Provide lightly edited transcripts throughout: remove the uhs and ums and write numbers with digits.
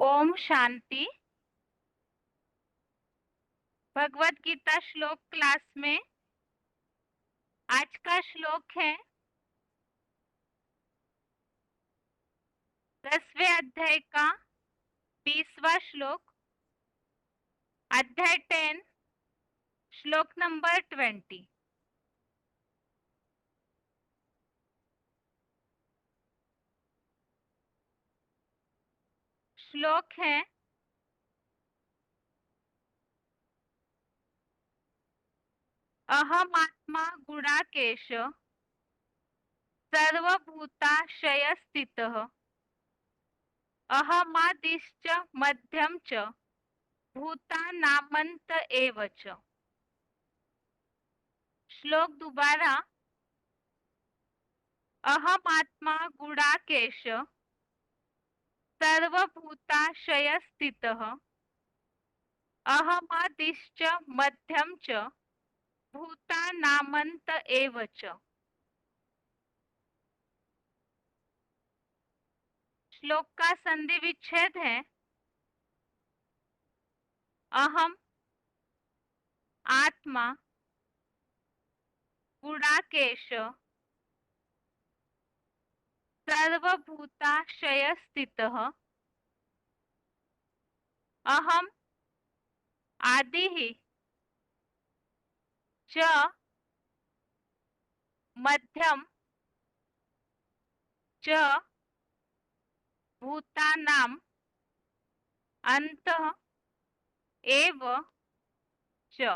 ओम शांति। भगवत गीता श्लोक क्लास में आज का श्लोक है 10वें अध्याय का 20वां श्लोक, अध्याय 10, श्लोक नंबर 20। श्लोक है अहमात्मा गुणाकेश सर्वभूताशय स्थितः अहमादिश्च मध्यम च भूतानामंत एव च। श्लोक दोबारा। अहमात्मा गुणाकेश सर्वभूताशय स्थितः अहमादिश्च मध्यम च भूतानामंत एव च। श्लोक का संधि विच्छेद है अहम आत्मा गुणाकेश सर्वभूताशय स्थितः अहम आदि च मध्यम च भूतानाम अंतः एव च।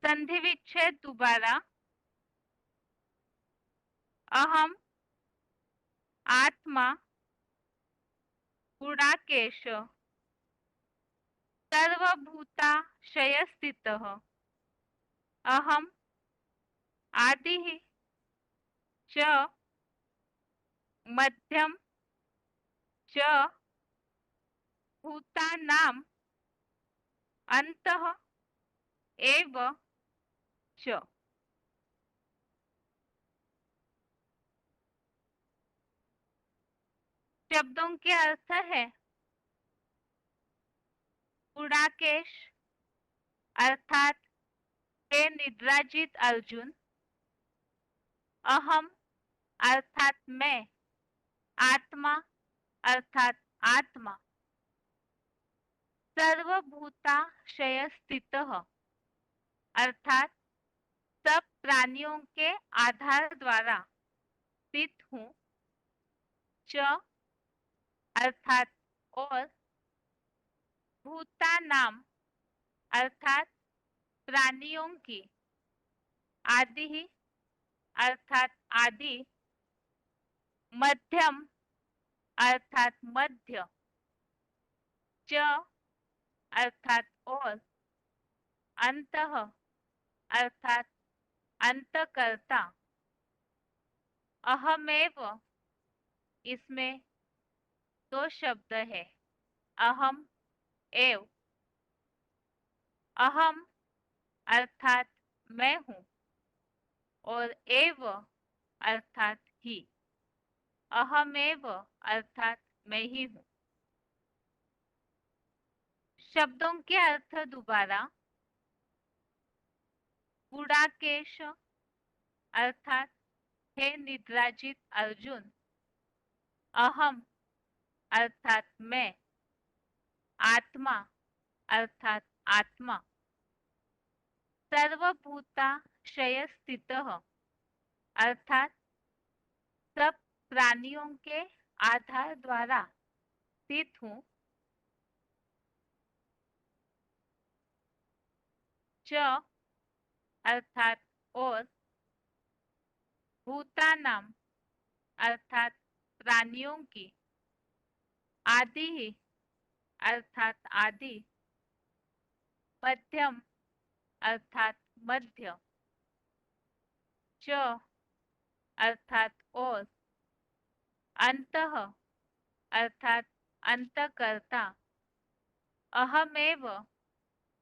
संधि विच्छेद दोबारा। अहम आत्मा गुणाकेश सर्वभूताशय स्थितः अहम आदि च मध्यम च भूतानाम अंतः एव च। शब्दों के अर्थ है गुणाकेश अर्थात हे निद्राजित अर्जुन, अहम अर्थात मैं, आत्मा अर्थात आत्मा, सर्वभूताशय स्थितः अर्थात सब प्राणियों के आधार द्वारा स्थित हूँ, च अर्थात और, भूतानाम अर्थात प्राणियों की, आदि अर्थात आदि, मध्यम अर्थात मध्य, च अर्थात और, अंतः अर्थात अंतकर्ता। अहमेव इसमें दो शब्द है, अहम एव। अहम अर्थात मैं हूँ और एव अर्थात ही। अहमेव अर्थात मैं ही हूँ। शब्दों के अर्थ दोबारा। गुणाकेश अर्थात हे निद्राजित अर्जुन, अहम अर्थात मैं, आत्मा अर्थात आत्मा, सर्वभूताशय स्थितः अर्थात सब प्राणियों के आधार द्वारा स्थित हूँ, च अर्थात और, भूतानाम अर्थात प्राणियों की, आदि अर्थात आदि, मध्यम अर्थात मध्य, च अर्थात और, अंतः अर्थात अंतकर्ता। अहमेव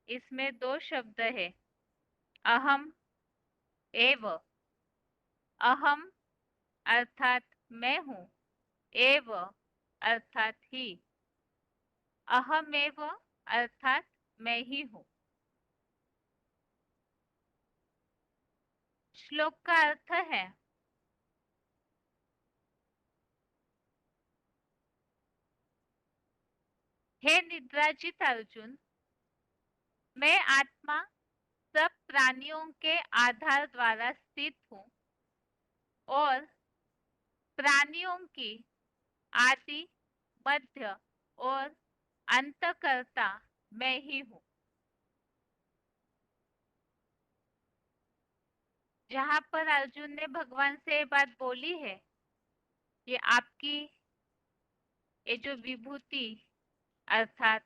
इसमें दो शब्द है, अहम एव। अहम अर्थात मैं हूँ एव अर्थात ही, अहमेव अर्थात मैं ही हूँ। श्लोक का अर्थ है, हे निद्राजित अर्जुन, मैं आत्मा सब प्राणियों के आधार द्वारा स्थित हूँ और प्राणियों की आदि, मध्य और अंतकर्ता मैं ही हूँ। जहां पर अर्जुन ने भगवान से ये बात बोली है कि आपकी ये जो विभूति अर्थात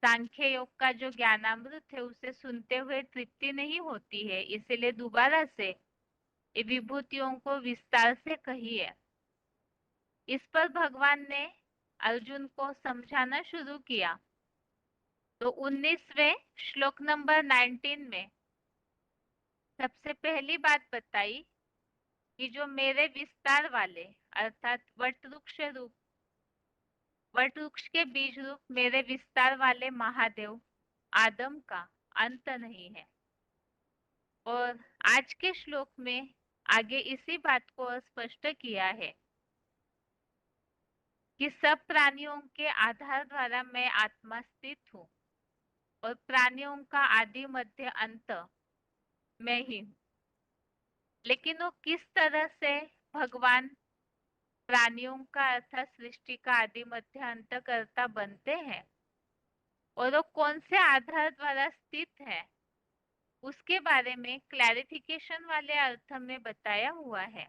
सांख्य योग का जो ज्ञानामृत है उसे सुनते हुए तृप्ति नहीं होती है, इसलिए दोबारा से ये विभूतियों को विस्तार से कहिए। इस पर भगवान ने अर्जुन को समझाना शुरू किया। तो 19वें श्लोक नंबर 19 में सबसे पहली बात बताई कि जो मेरे विस्तार वाले अर्थात वट वृक्ष के बीज रूप मेरे विस्तार वाले महादेव आदम का अंत नहीं है। और आज के श्लोक में आगे इसी बात को स्पष्ट किया है कि सब प्राणियों के आधार द्वारा मैं आत्मा स्थित हूँ और प्राणियों का आदि मध्य अंत मैं ही हूँ। लेकिन वो किस तरह से भगवान प्राणियों का अर्थात सृष्टि का आदि मध्य अंत कर्ता बनते हैं और वो कौन से आधार द्वारा स्थित है, उसके बारे में क्लैरिफिकेशन वाले अर्थ में बताया हुआ है।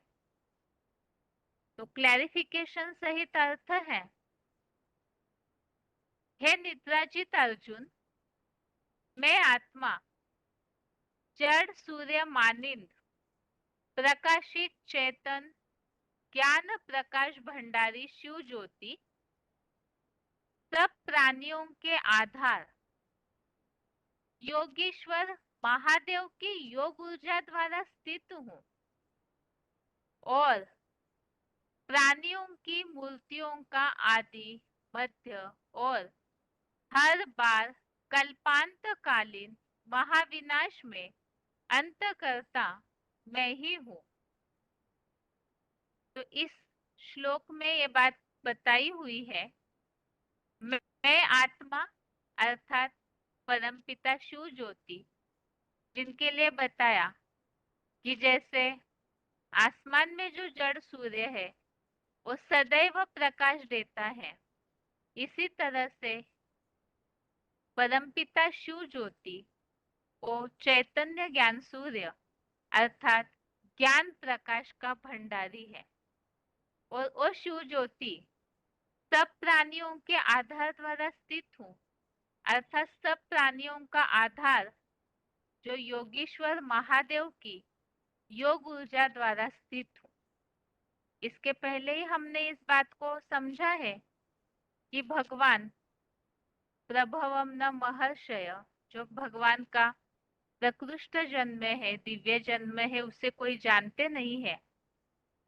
तो क्लैरिफिकेशन सहित अर्थ है, हे निद्राजित अर्जुन, मैं आत्मा जड़ सूर्य मानिंद प्रकाशित चेतन ज्ञान प्रकाश भंडारी शिव ज्योति सब प्राणियों के आधार योगेश्वर महादेव की योग ऊर्जा द्वारा स्थित हूँ और प्राणियों की मूर्तियों का आदि मध्य और हर बार कल्पांतकालीन महाविनाश में अंतकर्ता मैं ही हूँ। तो इस श्लोक में ये बात बताई हुई है, मैं आत्मा अर्थात परमपिता शिव ज्योति, जिनके लिए बताया कि जैसे आसमान में जो जड़ सूर्य है वो सदैव प्रकाश देता है, इसी तरह से परमपिता शिव ज्योति वो चैतन्य ज्ञान सूर्य अर्थात ज्ञान प्रकाश का भंडारी है और वो शिव ज्योति सब प्राणियों के आधार द्वारा स्थित हूँ अर्थात सब प्राणियों का आधार जो योगेश्वर महादेव की योग ऊर्जा द्वारा स्थित हूँ। इसके पहले ही हमने इस बात को समझा है कि भगवान प्रभवम न महर्षय, जो भगवान का प्रकृष्ट जन्म है, दिव्य जन्म है, उसे कोई जानते नहीं है।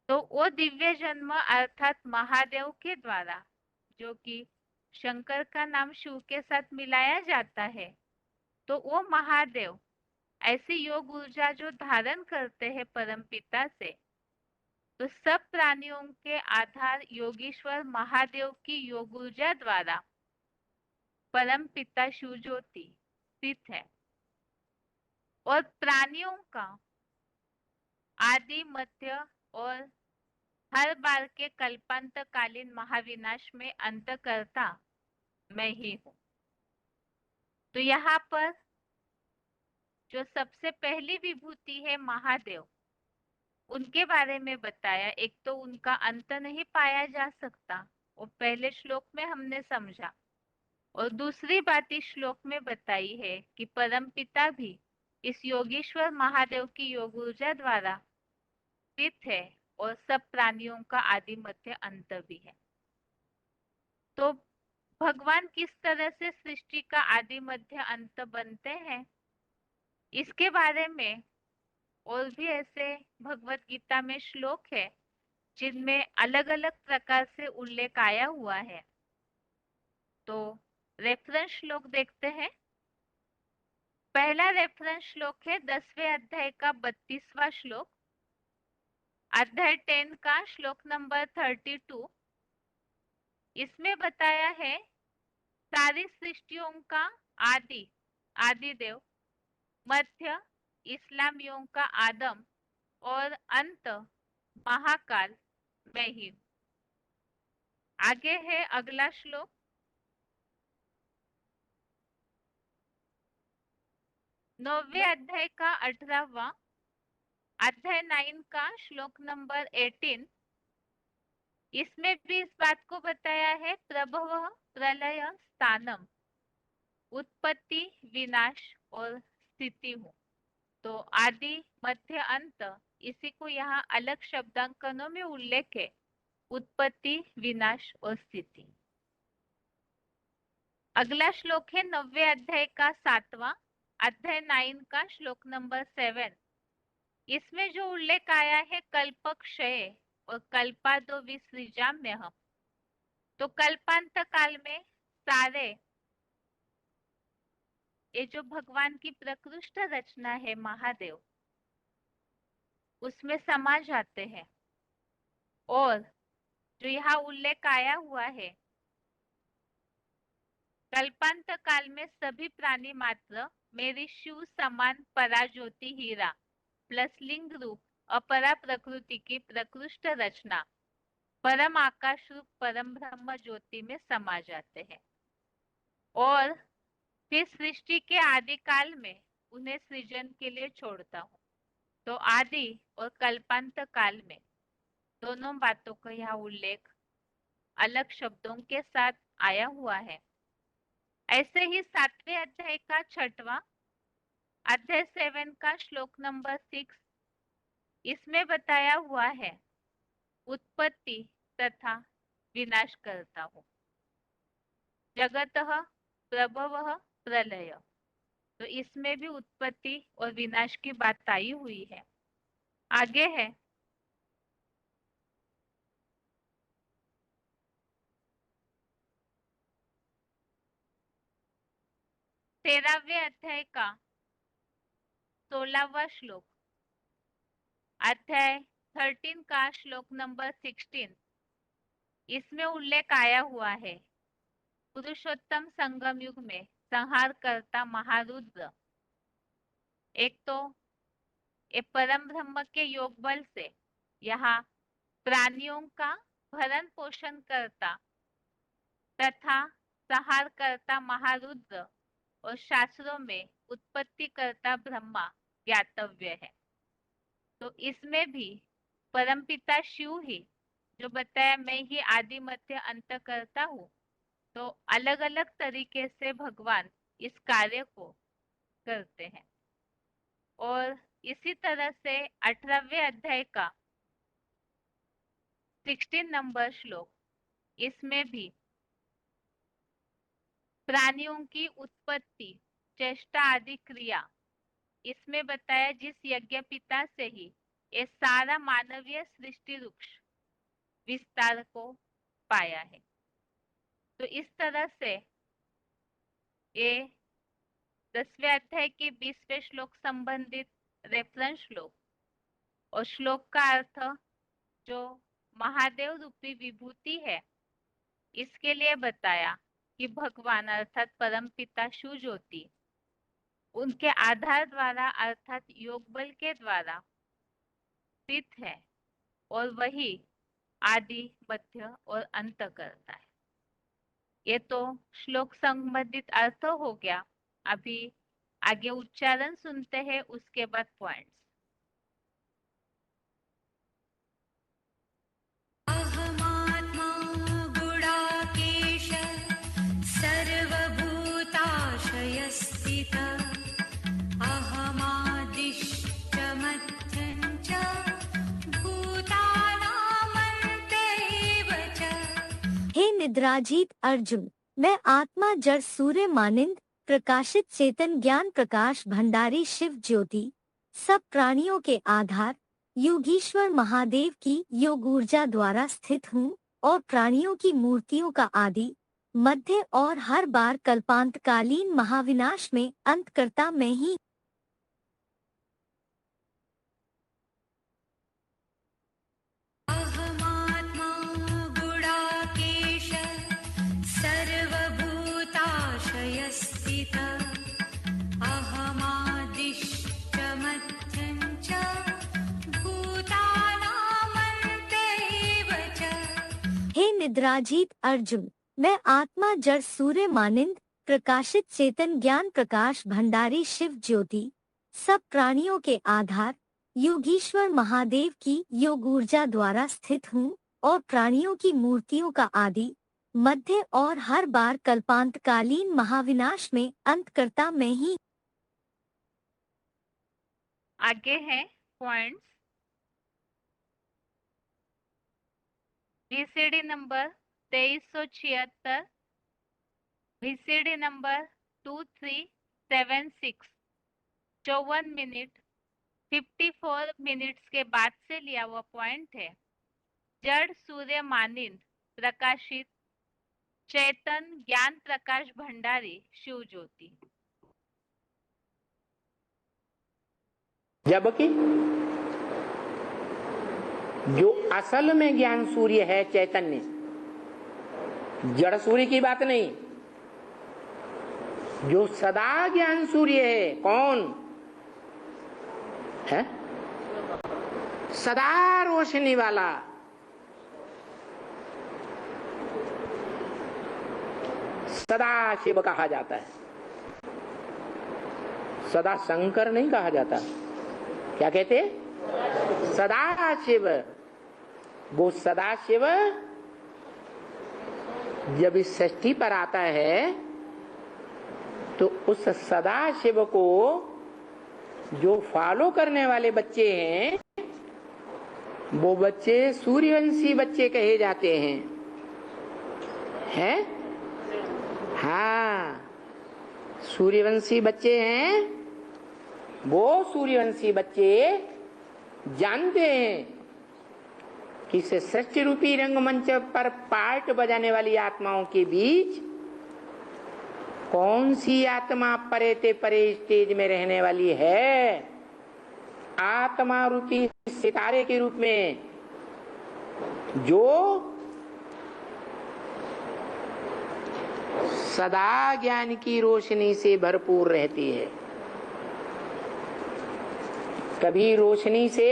तो वो दिव्य जन्म अर्थात महादेव के द्वारा, जो कि शंकर का नाम शिव के साथ मिलाया जाता है, तो वो महादेव ऐसी योग ऊर्जा जो धारण करते हैं परम पिता से, तो सब प्राणियों के आधार योगेश्वर महादेव की योग ऊर्जा द्वारा परम पिता शिव ज्योति स्थित है और प्राणियों का आदि मध्य और हर बार के कल्पांतकालीन महाविनाश में अंतकर्ता मैं ही हूँ। तो यहाँ पर जो सबसे पहली विभूति है महादेव, उनके बारे में बताया। एक तो उनका अंत नहीं पाया जा सकता, वो पहले श्लोक में हमने समझा, और दूसरी बात इस श्लोक में बताई है कि परमपिता भी इस योगेश्वर महादेव की योग ऊर्जा द्वारा स्थित है और सब प्राणियों का आदि मध्य अंत भी है। तो भगवान किस तरह से सृष्टि का आदि मध्य अंत बनते हैं, इसके बारे में और भी ऐसे भगवत गीता में श्लोक है जिनमें अलग अलग प्रकार से उल्लेख आया हुआ है। तो रेफरेंस श्लोक देखते हैं। पहला रेफरेंस श्लोक है 10वें अध्याय का 32वां श्लोक, अध्याय 10 का श्लोक नंबर 32। इसमें बताया है सारी सृष्टियों का आदि आदिदेव, मध्य इस्लामियों का आदम और अंत महाकाल मैं ही हूं। आगे है अगला श्लोक, 9वें अध्याय का 18वां, अध्याय 9 का श्लोक नंबर 18। इसमें भी इस बात को बताया है प्रभव प्रलय स्थानम, उत्पत्ति विनाश और स्थिति हूँ। तो आदि मध्य अंत, इसी को यहाँ अलग शब्दांकनों में उल्लेख है, उत्पत्ति विनाश और स्थिति। अगला श्लोक है 9वें अध्याय का 7वां, अध्याय 9 का श्लोक नंबर 7। इसमें जो उल्लेख आया है कल्पक्षय और कल्पादो विसृजाम्य हम। तो कल्पांत काल में सारे ये जो भगवान की प्रकृष्ट रचना है महादेव, उसमें समा जाते हैं। और जो यहाँ उल्लेख आया हुआ है कल्पांत काल में सभी प्राणी मात्र मेरी शिव समान पराज्योति हीरा प्लस लिंग रूप अपरा प्रकृति की प्रकृष्ट रचना परम आकाश रूप परम ब्रह्म ज्योति में समा जाते हैं। और फिर सृष्टि के आदि काल में उन्हें सृजन के लिए छोड़ता हूँ। तो आदि और कल्पांत काल में दोनों बातों का यहाँ उल्लेख अलग शब्दों के साथ आया हुआ है। ऐसे ही 7वें अध्याय का 6वां, अध्याय 7 का श्लोक नंबर 6। इसमें बताया हुआ है उत्पत्ति तथा विनाश करता हूँ, जगतः प्रभवः प्रलय। तो इसमें भी उत्पत्ति और विनाश की बात आई हुई है। आगे है 13वें अध्याय का 16वां श्लोक, अध्याय 13 का श्लोक नंबर 16। इसमें उल्लेख आया हुआ है पुरुषोत्तम संगम युग में संहार करता महारुद्र। एक तो ये परम ब्रह्म के योग बल से यहाँ प्राणियों का भरण पोषण करता तथा संहार करता महारुद्र और शास्त्रों में उत्पत्ति करता ब्रह्मा ज्ञातव्य है। तो इसमें भी परमपिता शिव ही जो बताया मैं ही आदि मध्य अंत करता हूँ। तो अलग अलग तरीके से भगवान इस कार्य को करते हैं। और इसी तरह से 18वें अध्याय का 16 नंबर श्लोक, इसमें भी प्राणियों की उत्पत्ति चेष्टा आदि क्रिया इसमें बताया जिस यज्ञ पिता से ही ये सारा मानवीय सृष्टि वृक्ष विस्तार को पाया है। तो इस तरह से ये 10वें अध्याय के 20वें श्लोक संबंधित रेफरेंस श्लोक और श्लोक का अर्थ जो महादेव रूपी विभूति है इसके लिए बताया कि भगवान अर्थात परमपिता शिव ज्योति उनके आधार द्वारा अर्थात योग बल के द्वारा स्थित है और वही आदि मध्य और अंत करता है। ये तो श्लोक संबंधित अर्थ हो गया। अभी आगे उच्चारण सुनते हैं, उसके बाद पॉइंट्स। अहमात्मा गुडाकेश सर्वभूताशयस्थितः अहमादिश्च मध्यं च भूतानामन्त एव च। हे निद्राजीत अर्जुन, मैं आत्मा जड़ सूर्य मानिंद प्रकाशित चेतन ज्ञान प्रकाश भंडारी शिव ज्योति सब प्राणियों के आधार योगीश्वर महादेव की योग ऊर्जा द्वारा स्थित हूँ और प्राणियों की मूर्तियों का आदि, मध्य और हर बार कल्पांतकालीन महाविनाश में अंत करता मैं ही। अहमात्मा गुडाकेश सर्वभूताशयस्थितः अहमादिश्च मध्यं च भूतानामन्त एव च। हे निद्राजीत अर्जुन, मैं आत्मा जड़ सूर्य मानिंद प्रकाशित चेतन ज्ञान प्रकाश भंडारी शिव ज्योति, सब प्राणियों के आधार, योगीश्वर महादेव की योग ऊर्जा द्वारा स्थित हूँ और प्राणियों की मूर्तियों का आदि, मध्य और हर बार कल्पांतकालीन महाविनाश में अंत करता मैं ही। आगे है points. VCD number 2376, VCD number 2376, 54 minute 54 minutes के बाद से लिया हुआ पॉइंट है। जड़ सूर्य मानिंद प्रकाशित चेतन ज्ञान प्रकाश भंडारी शिव ज्योति। जबकि जो असल में ज्ञान सूर्य है चैतन्य, जड़ सूर्य की बात नहीं, जो सदा ज्ञान सूर्य है कौन है? सदा रोशनी वाला, सदा शिव कहा जाता है, सदा शंकर नहीं कहा जाता। क्या कहते? सदा शिव। वो सदा शिव जब इस षष्ठी पर आता है तो उस सदा शिव को जो फॉलो करने वाले बच्चे हैं वो बच्चे सूर्यवंशी बच्चे कहे जाते हैं। हैं? हाँ, सूर्यवंशी बच्चे हैं। वो सूर्यवंशी बच्चे जानते हैं कि इस सृष्टि रूपी रंगमंच पर पार्ट बजाने वाली आत्माओं के बीच कौन सी आत्मा परे ते परे स्टेज में रहने वाली है। आत्मा रूपी सितारे के रूप में जो सदा ज्ञान की रोशनी से भरपूर रहती है, कभी रोशनी से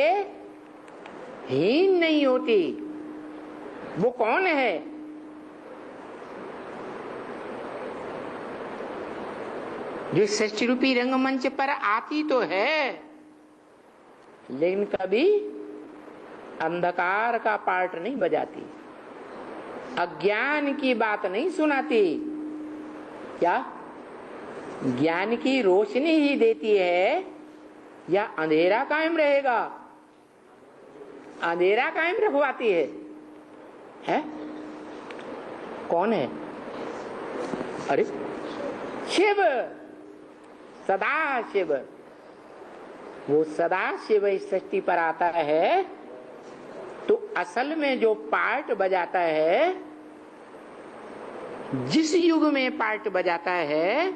हीन नहीं होती। वो कौन है? जो सृष्टि रूपी रंगमंच पर आती तो है लेकिन कभी अंधकार का पार्ट नहीं बजाती, अज्ञान की बात नहीं सुनाती। क्या ज्ञान की रोशनी ही देती है या अंधेरा कायम रहेगा? अंधेरा कायम रखवाती है? कौन है? अरे शिव, सदा शिव। वो सदा शिव इस सृष्टि पर आता है तो असल में जो पार्ट बजाता है, जिस युग में पार्ट बजाता है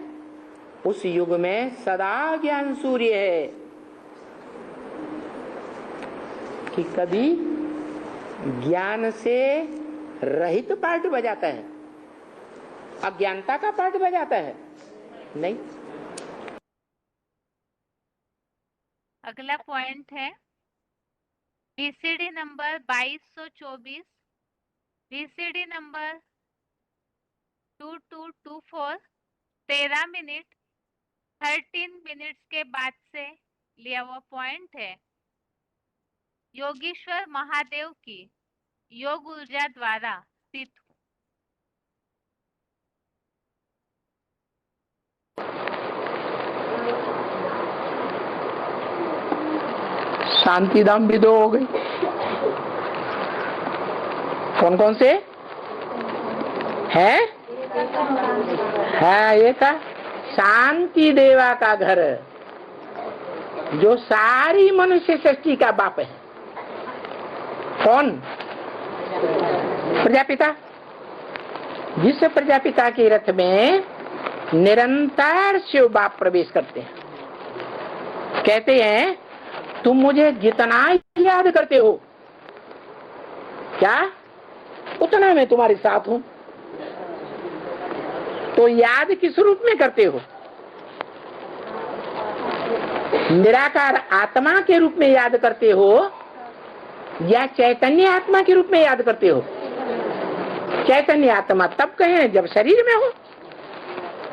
उस युग में सदा ज्ञान सूर्य है कि कभी ज्ञान से रहित पार्ट बजाता है, अज्ञानता का पार्ट बजाता है नहीं। अगला पॉइंट है VCD number 2224, VCD number 2224, 13 minute 13 minutes के बाद से लिया हुआ पॉइंट है। योगीश्वर महादेव की योग ऊर्जा द्वारा स्थित हूँ। शांतिधाम भी 2 हो गई। कौन कौन से हैं? है ये का शांति देवा का घर, जो सारी मनुष्य सृष्टि का बाप है। कौन? प्रजापिता। जिस प्रजापिता के रथ में निरंतर शिव बाप प्रवेश करते हैं, कहते हैं तुम मुझे जितना याद करते हो क्या उतना मैं तुम्हारे साथ हूं। तो याद किस रूप में करते हो? निराकार आत्मा के रूप में याद करते हो या चैतन्य आत्मा के रूप में याद करते हो? चैतन्य आत्मा तब कहें जब शरीर में हो।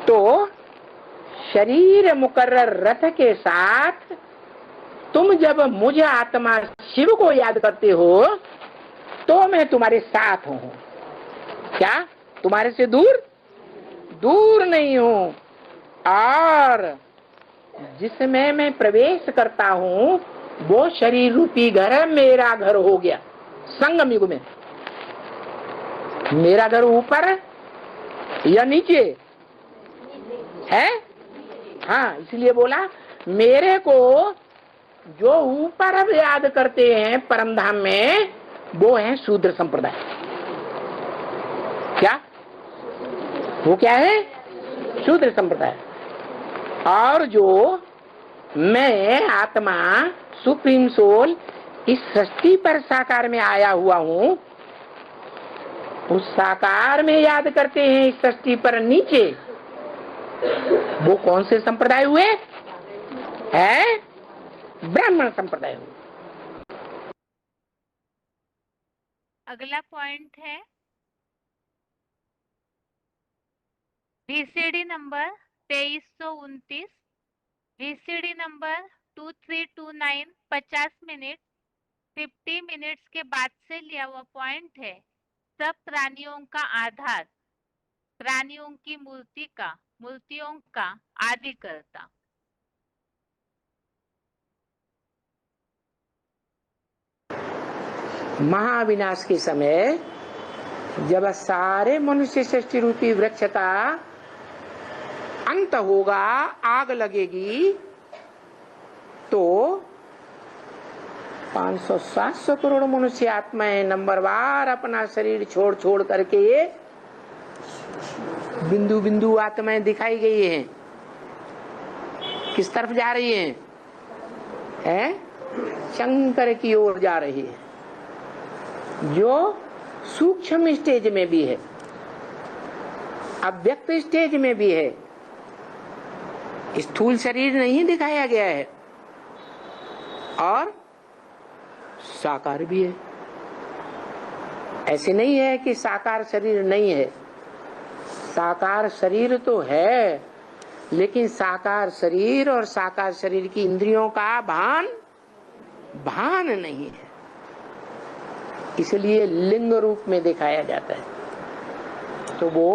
तो शरीर मुकर्रर रथ के साथ तुम जब मुझे आत्मा शिव को याद करते हो तो मैं तुम्हारे साथ हूं। क्या तुम्हारे से दूर दूर नहीं हूं? और जिसमें मैं प्रवेश करता हूं वो शरीर रूपी घर मेरा घर हो गया। संगम युग में मेरा घर ऊपर या नीचे है? हाँ, इसलिए बोला मेरे को जो ऊपर अब याद करते हैं परमधाम में वो है शूद्र संप्रदाय। क्या वो क्या है? शूद्र संप्रदाय। और जो मैं आत्मा सुप्रीम सोल इस सृष्टि पर साकार में आया हुआ हूं, उस साकार में याद करते हैं इस सृष्टि पर नीचे, वो कौन से संप्रदाय हुए? है ब्राह्मण संप्रदाय हुए। अगला पॉइंट है VCD number 2329, VCD number 2329 50 minute 50 minutes के बाद से लिया हुआ पॉइंट है। सब प्राणियों का आधार, प्राणियों की मूर्तियों का आदि करता। महाविनाश के समय जब सारे मनुष्य सृष्टि रूपी वृक्ष का अंत होगा, आग लगेगी, तो 500-700 करोड़ मनुष्य आत्माएं नंबरवार अपना शरीर छोड़ छोड़ करके बिंदु बिंदु आत्माएं दिखाई गई हैं। किस तरफ जा रही हैं? शंकर की ओर जा रही है, जो सूक्ष्म स्टेज में भी है, अव्यक्त स्टेज में भी है। स्थूल शरीर नहीं दिखाया गया है और साकार भी है। ऐसे नहीं है कि साकार शरीर नहीं है, साकार शरीर तो है, लेकिन साकार शरीर और साकार शरीर की इंद्रियों का भान नहीं है, इसलिए लिंग रूप में दिखाया जाता है। तो वो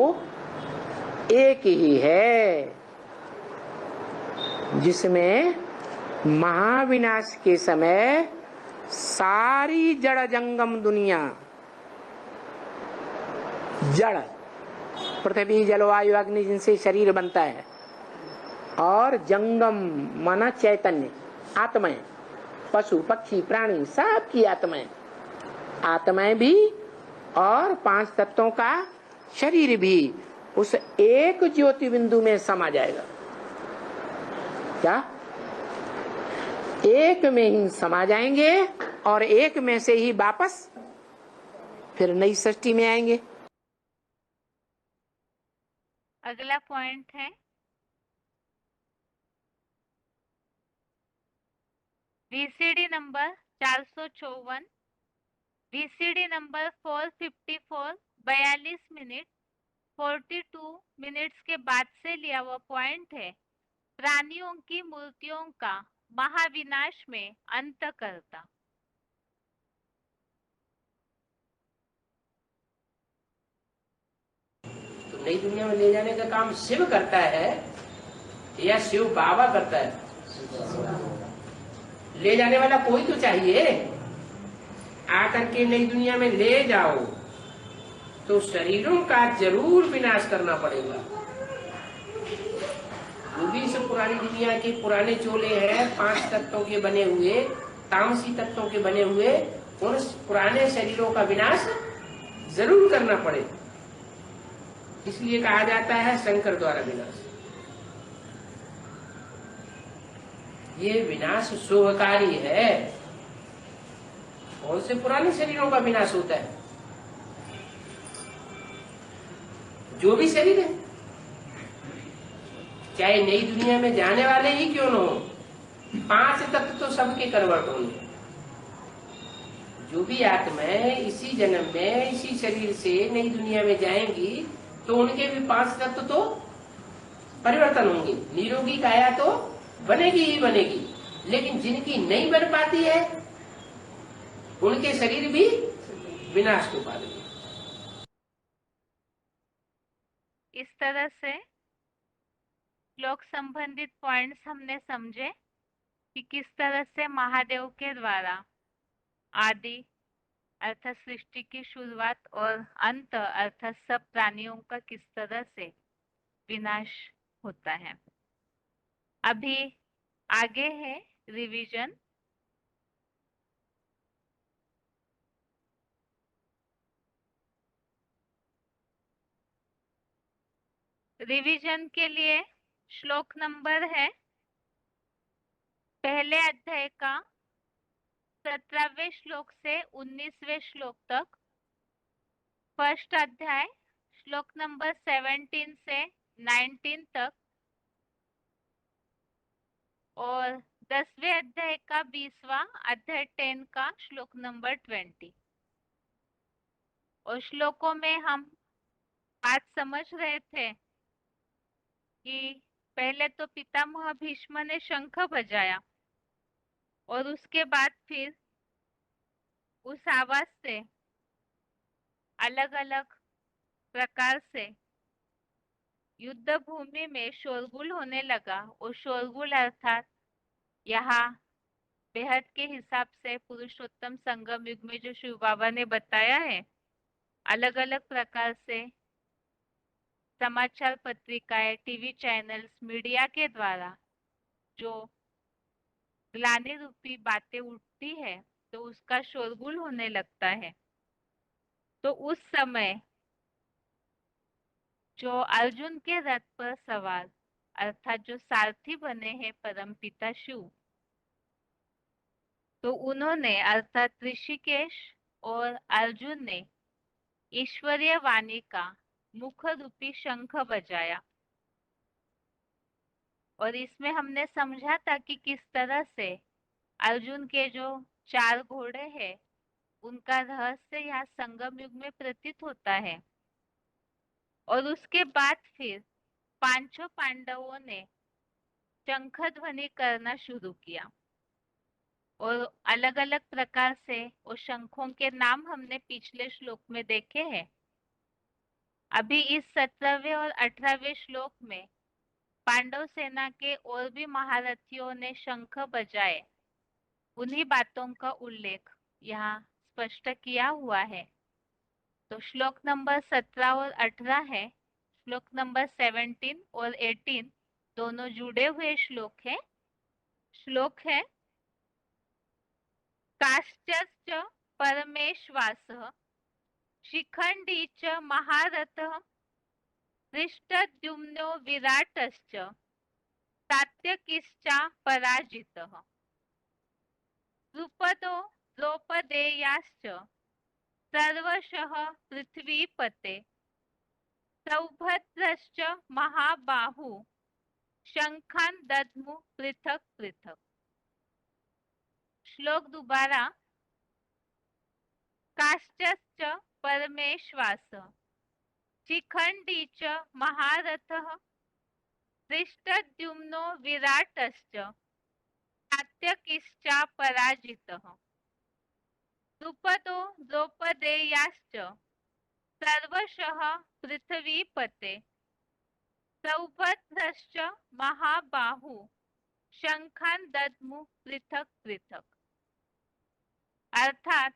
एक ही है जिसमें महाविनाश के समय सारी जड़ जंगम दुनिया, जड़ पृथ्वी जलवायु अग्नि जिनसे शरीर बनता है, और जंगम माना चैतन्य आत्माएं, पशु पक्षी प्राणी सब की आत्माएं भी और 5 तत्वों का शरीर भी उस एक ज्योति बिंदु में समा जाएगा। क्या एक में ही समा जाएंगे और एक में से ही वापस फिर नई सृष्टि में आएंगे। अगला पॉइंट है VCD number 454, VCD number 454 42 minute 42 minutes के बाद से लिया हुआ पॉइंट है। प्राणियों की मूर्तियों का महाविनाश में अंत करता। तो नई दुनिया में ले जाने का काम शिव करता है या शिव बाबा करता है? ले जाने वाला कोई तो चाहिए। आकर के नई दुनिया में ले जाओ तो शरीरों का जरूर विनाश करना पड़ेगा। वो भी सब पुरानी दुनिया के पुराने चोले हैं, 5 तत्वों के बने हुए, तामसी तत्वों के बने हुए, उन पुराने शरीरों का विनाश जरूर करना पड़े। इसलिए कहा जाता है शंकर द्वारा विनाश। ये विनाश शुभकारी है। कौन से पुराने शरीरों का विनाश होता है? जो भी शरीर है, चाहे नई दुनिया में जाने वाले ही क्यों न हो, 5 तत्व तो सबके कन्वर्ट होंगे। जो भी आत्माएं इसी जन्म में इसी शरीर से नई दुनिया में जाएंगी तो उनके भी 5 तत्व तो परिवर्तन होंगे। निरोगी काया तो बनेगी ही बनेगी, लेकिन जिनकी नहीं बन पाती है उनके शरीर भी विनाश को पा लेंगे। इस तरह से श्लोक संबंधित पॉइंट्स हमने समझे कि किस तरह से महादेव के द्वारा आदि अर्थात सृष्टि की शुरुआत और अंत अर्थात सब प्राणियों का किस तरह से विनाश होता है। अभी आगे है रिवीजन। रिवीजन के लिए श्लोक नंबर है पहले अध्याय का 17वें श्लोक से 19वें श्लोक तक, फर्स्ट अध्याय श्लोक नंबर 17 से 19 तक, और 10वें अध्याय का 20वां अध्याय 10 का श्लोक नंबर 20। और श्लोकों में हम बात समझ रहे थे कि पहले तो पितामह भीष्म ने शंख बजाया और उसके बाद फिर उस आवाज से अलग अलग प्रकार से युद्ध भूमि में शोरगुल होने लगा। और शोरगुल अर्थात यहाँ बेहद के हिसाब से पुरुषोत्तम संगम युग में जो शिव बाबा ने बताया है, अलग अलग प्रकार से समाचार पत्रिकाएं, टीवी चैनल्स, मीडिया के द्वारा जो ग्लानि रूपी बातें उठती है तो उसका शोरगुल होने लगता है। तो उस समय जो अर्जुन के रथ पर सवार अर्थात जो सारथी बने हैं परमपिता शिव, तो उन्होंने अर्थात ऋषिकेश और अर्जुन ने ईश्वरीय वाणी का मुख रूपी शंख बजाया। और इसमें हमने समझा था कि किस तरह से अर्जुन के जो 4 घोड़े हैं उनका रहस्य यहाँ संगम युग में प्रतीत होता है। और उसके बाद फिर 5 पांडवों ने शंख ध्वनि करना शुरू किया और अलग अलग प्रकार से वो शंखों के नाम हमने पिछले श्लोक में देखे हैं। अभी इस 17वें और 18वें श्लोक में पांडव सेना के और भी महारथियों ने शंख बजाए, उन्हीं बातों का उल्लेख यहाँ स्पष्ट किया हुआ है। तो श्लोक नंबर 17 और 18 है, श्लोक नंबर 17 और 18 दोनों जुड़े हुए श्लोक है। श्लोक है काश्च परमेश्वासः शिखंडी च महारथः धृष्टद्युम्नो विराटश्च सात्यकिश्च पराजितः द्रुपदो द्रौपदेयाश्च सर्वशः पृथ्वीपते सौभद्रश्च महाबाहु शंखान दद्मु पृथक पृथक। श्लोक दोबारा काश्च परमेश्वासः शिखंडी च महारथः धृष्टद्युम्नो विराटश्च सात्यकिश्च पराजितः द्रुपदो द्रौपदेयाश्च सर्वशः पृथ्वीपते सौभद्रश्च महाबाहु शंखान दद्मु पृथक पृथक। अर्थात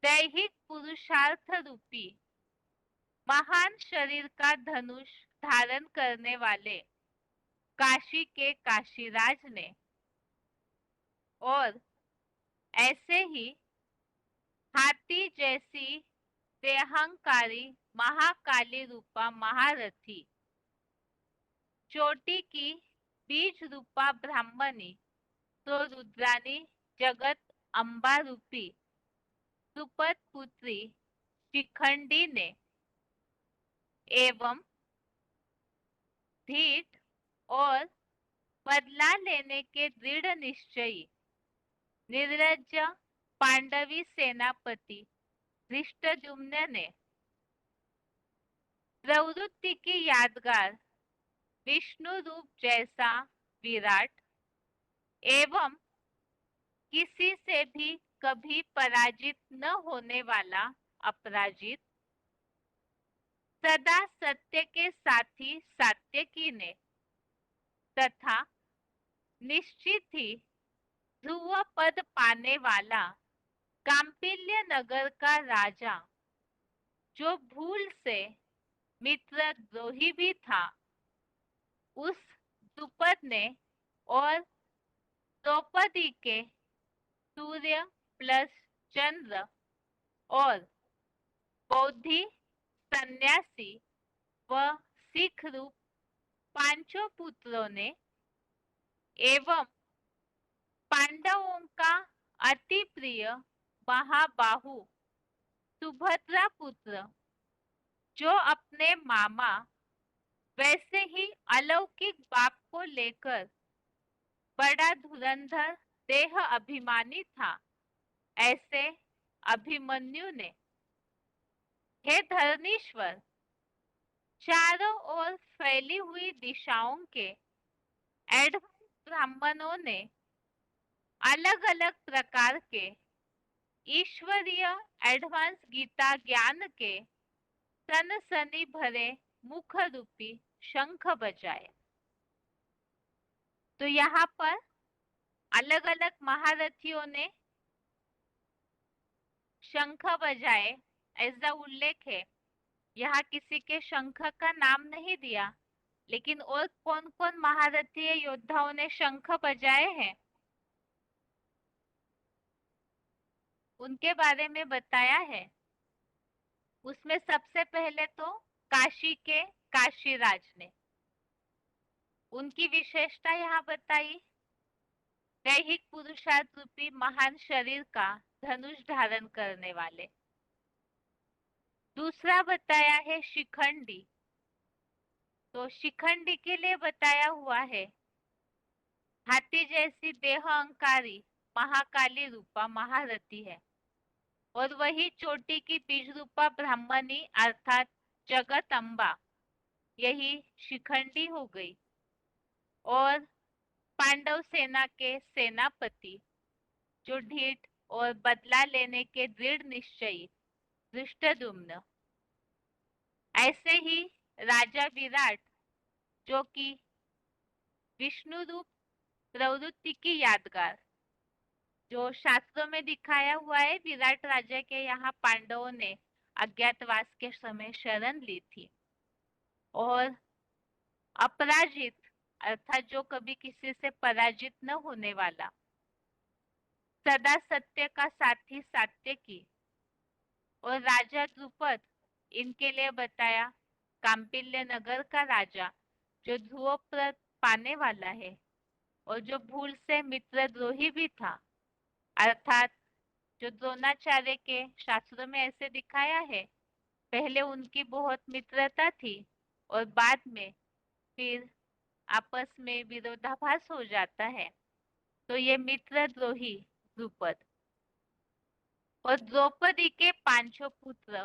दैहिक पुरुषार्थ रूपी महान शरीर का धनुष धारण करने वाले काशी के काशीराज ने और ऐसे ही हाथी जैसी देहंकारी महाकाली रूपा महारथी, चोटी की बीज रूपा ब्राह्मणी, तो रुद्रानी जगत अम्बा रूपी द्रुपद पुत्री शिखंडी ने एवं धीट और बदला लेने के दृढ़ निश्चयी निर्लज्ज पांडवी सेनापति धृष्टद्युम्न ने प्रवृत्ति की यादगार विष्णु रूप जैसा विराट एवं किसी से भी कभी पराजित न होने वाला अपराजित, सदा सत्य के साथी सात्यकी ने तथा निश्चित ही ध्रुव पद पाने वाला कांपिल्य नगर का राजा, जो भूल से मित्र द्रोही भी था, उस द्रुपद ने और द्रौपदी के सूर्य प्लस चंद्र और बौद्धि सन्यासी व सिख रूप पांचों पुत्रों ने एवं पांडवों का अति प्रिय महाबाहु सुभद्रा पुत्र, जो अपने मामा वैसे ही अलौकिक बाप को लेकर बड़ा धुरंधर देह अभिमानी था, ऐसे अभिमन्यु ने हे धरणीश्वर, चारों ओर फैली हुई दिशाओं के एडवांस ब्राह्मणों ने अलग अलग प्रकार के ईश्वरीय एडवांस गीता ज्ञान के सनसनी भरे मुख रूपी शंख बजाए। तो यहाँ पर अलग अलग महारथियों ने शंख बजाए ऐसा उल्लेख है। यहाँ किसी के शंख का नाम नहीं दिया, लेकिन और कौन कौन महारथी योद्धाओं ने शंख बजाए हैं उनके बारे में बताया है। उसमें सबसे पहले तो काशी के काशीराज ने, उनकी विशेषता यहाँ बताई, दैहिक पुरुषार्थ रूपी महान शरीर का धनुष धारण करने वाले। दूसरा बताया है शिखंडी, तो शिखंडी के लिए बताया हुआ है हाथी जैसी देह अंकारी महाकाली रूपा महारथी है, और वही चोटी की बीज रूपा ब्राह्मणी अर्थात जगत अम्बा, यही शिखंडी हो गई। और पांडव सेना के सेनापति, जो ढीठ और बदला लेने के दृढ़ निश्चयी धृष्टद्युम्न। ऐसे ही राजा विराट, जो कि विष्णु रूप प्रवृत्ति की यादगार, जो शास्त्रों में दिखाया हुआ है, विराट राजा के यहाँ पांडवों ने अज्ञातवास के समय शरण ली थी। और अपराजित अर्थात जो कभी किसी से पराजित न होने वाला, सदा सत्य का साथी सात्यकी। और राजा द्रुपद, इनके लिए बताया कांपिल्य नगर का राजा, जो ध्रुव पद पाने वाला है और जो भूल से मित्रद्रोही भी था, अर्थात जो द्रोणाचार्य के शास्त्रों में ऐसे दिखाया है, पहले उनकी बहुत मित्रता थी और बाद में फिर आपस में विरोधाभास हो जाता है, तो ये मित्रद्रोही द्रुपद। और द्रौपदी के पांचों पुत्र,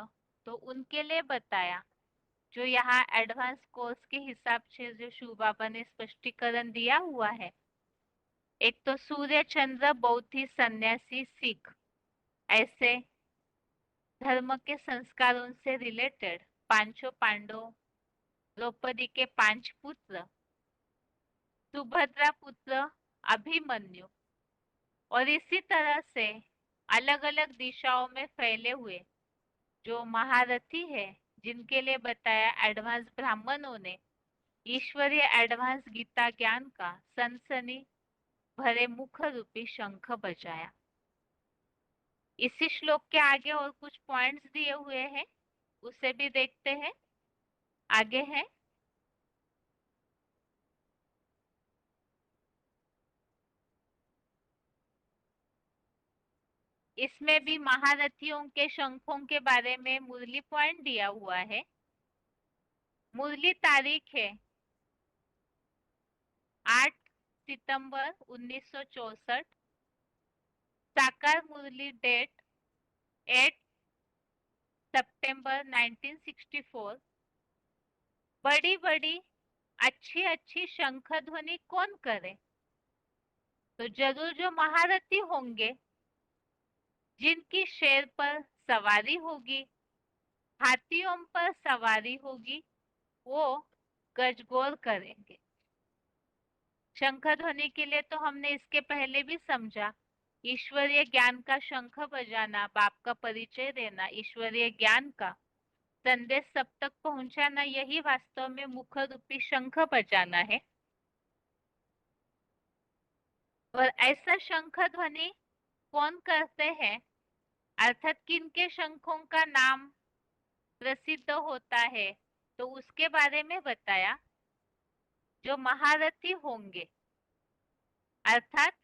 तो उनके लिए बताया, जो यहाँ एडवांस कोर्स के हिसाब से जो शिव बाबा ने स्पष्टीकरण दिया हुआ है। एक तो सूर्य चंद्र बौद्धि सन्यासी सिख, ऐसे धर्म के संस्कारों से रिलेटेड पांचों पांडव, द्रौपदी के 5 पुत्र, सुभद्रा पुत्र अभिमन्यु, और इसी तरह से अलग अलग दिशाओं में फैले हुए जो महारथी है, जिनके लिए बताया एडवांस ब्राह्मणों ने ईश्वरीय एडवांस गीता ज्ञान का सनसनी भरे मुख रूपी शंख बजाया। इसी श्लोक के आगे और कुछ पॉइंट्स दिए हुए हैं, उसे भी देखते हैं। आगे है, इसमें भी महारथियों के शंखों के बारे में मुरली पॉइंट दिया हुआ है। मुरली तारीख है 8 सितंबर 1964। साकार मुरली डेट 8 सितंबर 1964। बड़ी बड़ी अच्छी अच्छी शंख ध्वनि कौन करे? तो जरूर जो महारथी होंगे, जिनकी शेर पर सवारी होगी, हाथियों पर सवारी होगी, वो गजगोर करेंगे। शंख ध्वनि के लिए तो हमने इसके पहले भी समझा, ईश्वरीय ज्ञान का शंख बजाना, बाप का परिचय देना, ईश्वरीय ज्ञान का संदेश सब तक पहुंचाना, यही वास्तव में मुख रूपी शंख बजाना है। और ऐसा शंख ध्वनि कौन करते हैं, अर्थात किनके शंखों का नाम प्रसिद्ध होता है, तो उसके बारे में बताया। जो महारथी होंगे, अर्थात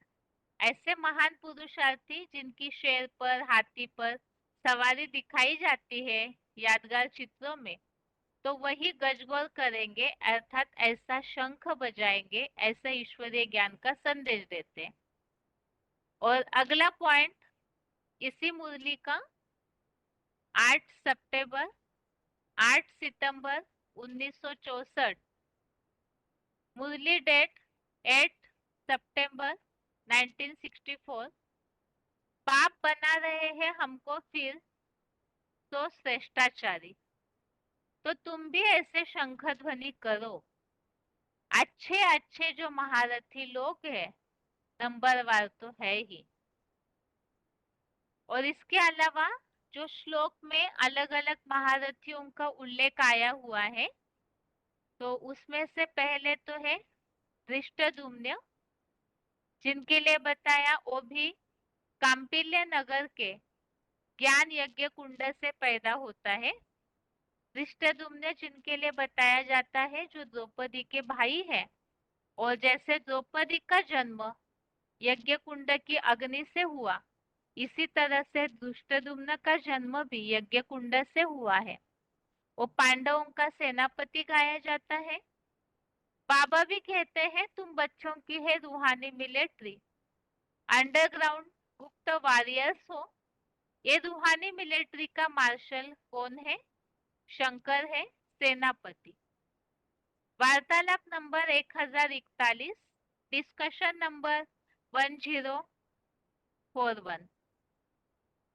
ऐसे महान पुरुषार्थी जिनकी शेर पर, हाथी पर सवारी दिखाई जाती है यादगार चित्रों में, तो वही गजगोर करेंगे, अर्थात ऐसा शंख बजाएंगे, ऐसा ईश्वरीय ज्ञान का संदेश देते हैं। और अगला पॉइंट इसी मुरली का 8 सितंबर 1964। मुरली डेट 8 सितंबर 1964। पाप बना रहे हैं हमको फिर तो श्रेष्ठाचारी, तो तुम भी ऐसे शंख ध्वनि करो। अच्छे अच्छे जो महारथी लोग हैं, नंबरवार तो है ही। और इसके अलावा जो श्लोक में अलग अलग महारथियों का उल्लेख आया हुआ है, तो उसमें से पहले तो है धृष्टद्युम्न, जिनके लिए बताया वो भी कांपिल्य नगर के ज्ञान यज्ञ कुंड से पैदा होता है। धृष्टद्युम्न जिनके लिए बताया जाता है जो द्रौपदी के भाई है, और जैसे द्रौपदी का जन्म यज्ञ कुंड की अग्नि से हुआ, इसी तरह से धृष्टद्युम्न का जन्म भी यज्ञ कुंड से हुआ है। वो पांडवों का सेनापति गाया जाता है। बाबा भी कहते हैं तुम बच्चों की है रूहानी मिलिट्री, अंडरग्राउंड गुप्त वॉरियर्स हो। ये रूहानी मिलिट्री का मार्शल कौन है? शंकर है, सेनापति। वार्तालाप नंबर 1041, डिस्कशन नंबर 1041।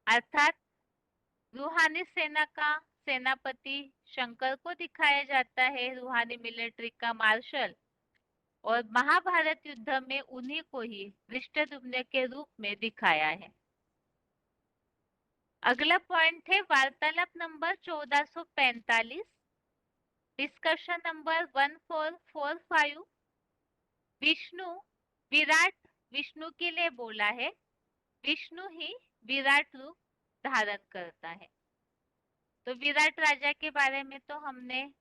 अर्थात रूहानी सेना का सेनापति शंकर को दिखाया जाता है, रूहानी मिलिट्री का मार्शल, और महाभारत युद्ध में उन्हीं को ही धृष्टद्युम्न के रूप में दिखाया है। अगला पॉइंट है वार्तालाप number 1445, discussion number 1445। Vishnu Virat, Vishnu के लिए बोला है, विष्णु ही विराट रूप धारण करता है। तो विराट राजा के बारे में तो हमने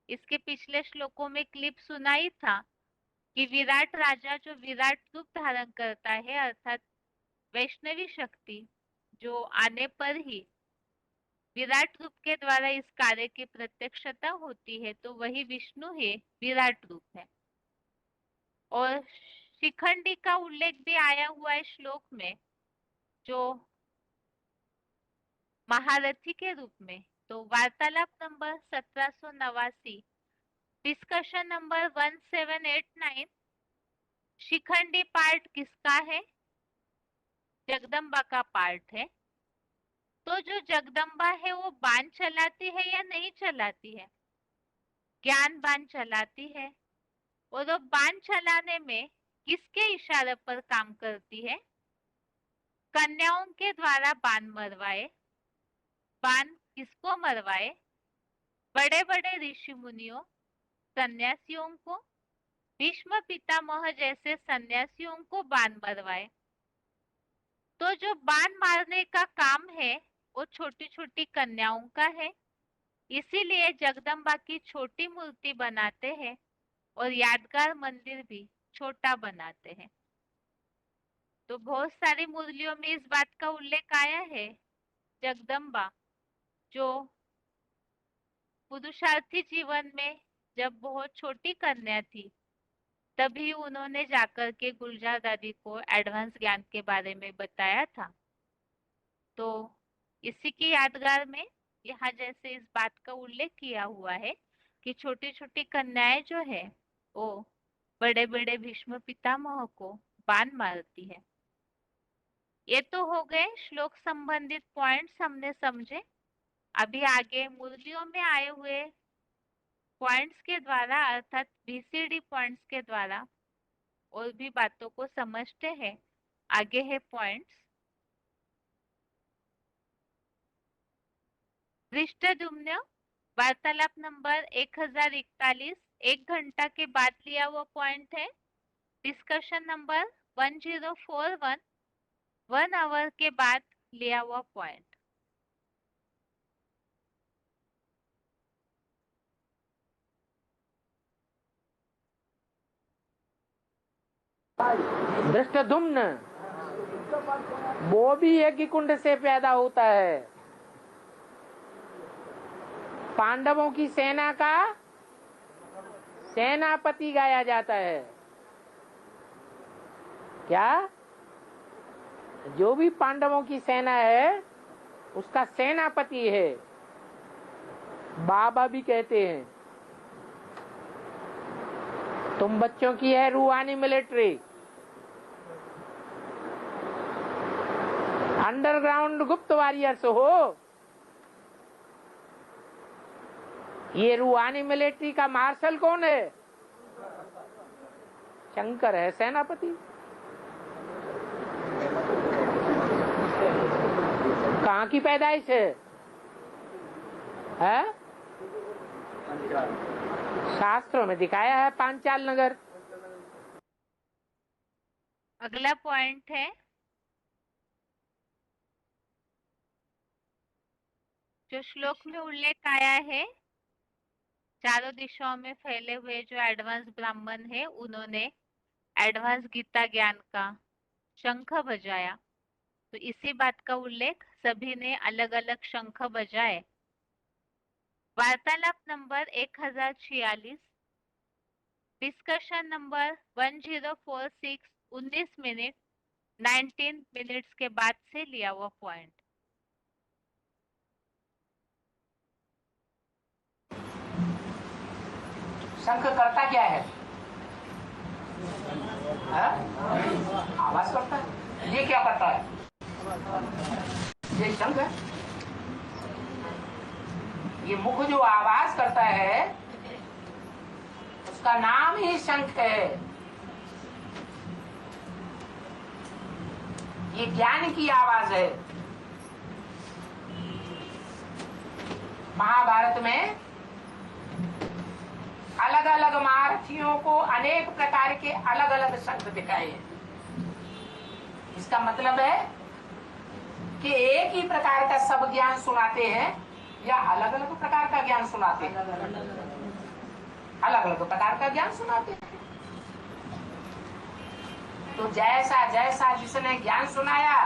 इसके पिछले श्लोकों में क्लिप सुना ही था कि विराट राजा जो विराट रूप धारण करता है, अर्थात वैष्णवी शक्ति जो आने पर ही विराट रूप के द्वारा इस कार्य की प्रत्यक्षता होती है, तो वही विष्णु ही विराट रूप है। और शिखंडी का उल्लेख भी आया हुआ है श्लोक में, जो महारथी के रूप में। तो वार्तालाप number 1789, discussion number 1789। Shikhandi part किसका है? जगदम्बा का पार्ट है। तो जो जगदम्बा है वो बाण चलाती है या नहीं चलाती है? ज्ञान बाण चलाती है। और वो बाण चलाने में किसके इशारे पर काम करती है? कन्याओं के द्वारा बाण मरवाए। बाण किसको मरवाए? बड़े बड़े ऋषि मुनियों, सन्यासियों को, भीष्म पितामह जैसे सन्यासियों को बाण मरवाए। तो जो बाण मारने का काम है वो छोटी छोटी कन्याओं का है, इसीलिए जगदम्बा की छोटी मूर्ति बनाते हैं और यादगार मंदिर भी छोटा बनाते हैं। तो बहुत सारी मुरलियों में इस बात का उल्लेख आया है। जगदम्बा जो पुरुषार्थी जीवन में जब बहुत छोटी कन्या थी, तभी उन्होंने जाकर के गुलजार दादी को एडवांस ज्ञान के बारे में बताया था। तो इसी की यादगार में यहाँ जैसे इस बात का उल्लेख किया हुआ है कि छोटी छोटी कन्याएं जो है वो बड़े बड़े भीष्म पितामह को बाण मारती है। ये तो हो गए श्लोक संबंधित पॉइंट्स हमने समझे। अभी आगे मुरलियों में आए हुए पॉइंट्स के द्वारा अर्थात बीसीडी पॉइंट्स के द्वारा और भी बातों को समझते हैं। आगे है पॉइंट्स। धृष्टद्युम्न वार्तालाप नंबर 1041 1 घंटा के बाद लिया हुआ पॉइंट है। डिस्कशन नंबर 1041 1 आवर के बाद लिया हुआ पॉइंट। धृष्टद्युम्न वो भी एक ही कुंड से पैदा होता है। पांडवों की सेना का सेनापति गाया जाता है। क्या? जो भी पांडवों की सेना है उसका सेनापति है। बाबा भी कहते हैं तुम बच्चों की है रूहानी मिलिट्री, अंडरग्राउंड गुप्त वॉरियर्स हो। ये रूहानी मिलिट्री का मार्शल कौन है? शंकर है सेनापति। कहाँ की पैदाइश है? शास्त्रों में दिखाया है पांचाल नगर। अगला पॉइंट है जो श्लोक में उल्लेख आया है, चारों दिशाओं में फैले हुए जो एडवांस ब्राह्मण है उन्होंने एडवांस गीता ज्ञान का शंख बजाया। तो इसी बात का उल्लेख सभी ने अलग अलग शंख बजाए। वार्तालाप number 1046 discussion number 1046 19 minute 19 minutes के बाद से लिया हुआ पॉइंट। शंख करता क्या है? आवाज करता है। ये क्या करता है? ये शंख है। ये मुख जो आवाज करता है उसका नाम ही शंख है। ये ज्ञान की आवाज है। महाभारत में अलग अलग महारथियों को अनेक प्रकार के अलग अलग शंख दिखाए हैं। इसका मतलब है कि एक ही प्रकार का सब ज्ञान सुनाते हैं या अलग अलग प्रकार का ज्ञान सुनाते हैं? अलग अलग प्रकार का ज्ञान सुनाते हैं। तो जैसा जैसा जिसने ज्ञान सुनाया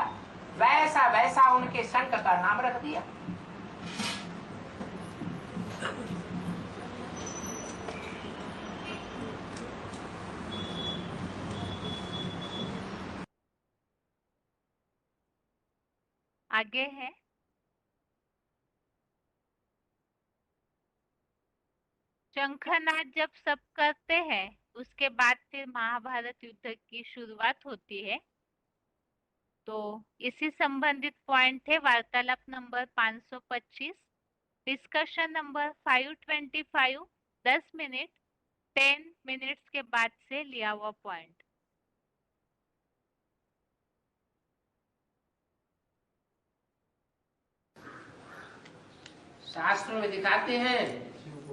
वैसा वैसा उनके शंख का नाम रख दिया। आगे है शंखनाद जब सब करते हैं उसके बाद फिर महाभारत युद्ध की शुरुआत होती है। तो इसी संबंधित पॉइंट है वार्तालाप number 525 discussion number 525 10 minute 10 minutes के बाद से लिया हुआ पॉइंट। शास्त्र में दिखाते हैं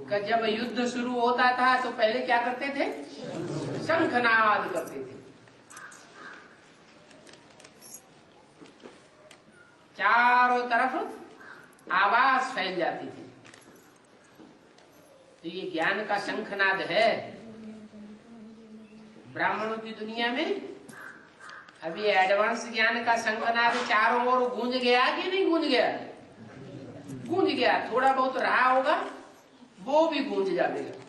कि जब युद्ध शुरू होता था तो पहले क्या करते थे? शंखनाद करते थे। चारों तरफ आवाज फैल जाती थी। तो ये ज्ञान का शंखनाद है ब्राह्मणों की दुनिया में। अभी एडवांस ज्ञान का शंखनाद चारों ओर गूंज गया कि नहीं गूंज गया? गूंज गया। थोड़ा बहुत रहा होगा, वो भी गूंज जाएगा।